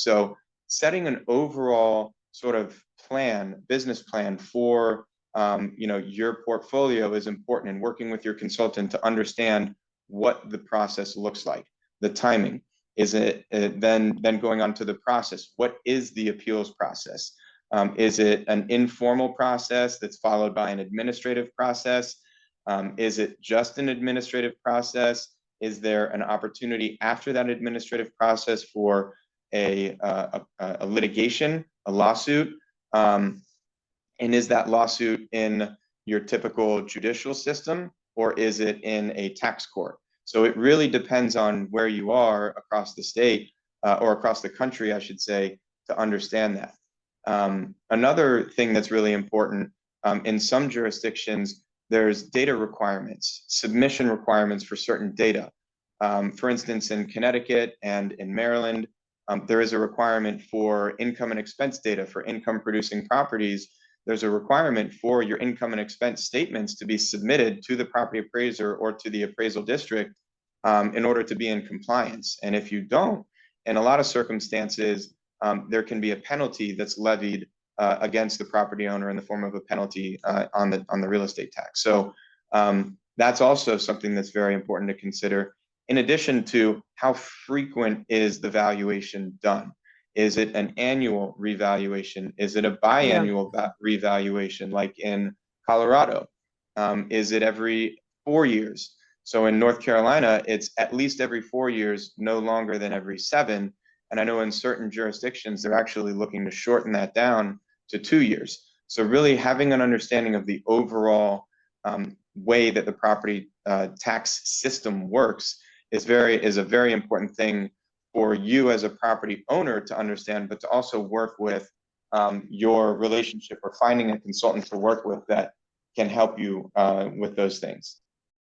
So setting an overall sort of plan, business plan for your portfolio is important, and working with your consultant to understand what the process looks like, the timing. Is it then going on to the process? What is the appeals process? Is it an informal process that's followed by an administrative process? Is it just an administrative process? Is there an opportunity after that administrative process for a litigation, a lawsuit? And is that lawsuit in your typical judicial system, or is it in a tax court? So it really depends on where you are across the state, or across the country, I should say, to understand that. Another thing that's really important, in some jurisdictions, there's data requirements, submission requirements for certain data. For instance, in Connecticut and in Maryland, there is a requirement for income and expense data for income producing properties. There's a requirement for your income and expense statements to be submitted to the property appraiser or to the appraisal district, in order to be in compliance. And if you don't, in a lot of circumstances, there can be a penalty that's levied against the property owner in the form of a penalty on the real estate tax. So that's also something that's very important to consider. In addition to how frequent is the valuation done? Is it an annual revaluation? Is it a biannual revaluation like in Colorado? Is it every 4 years? So in North Carolina, it's at least every 4 years, no longer than every 7. And I know in certain jurisdictions, they're actually looking to shorten that down to 2 years. So really having an understanding of the overall way that the property tax system works is a very important thing for you as a property owner to understand, but to also work with your relationship or finding a consultant to work with that can help you with those things.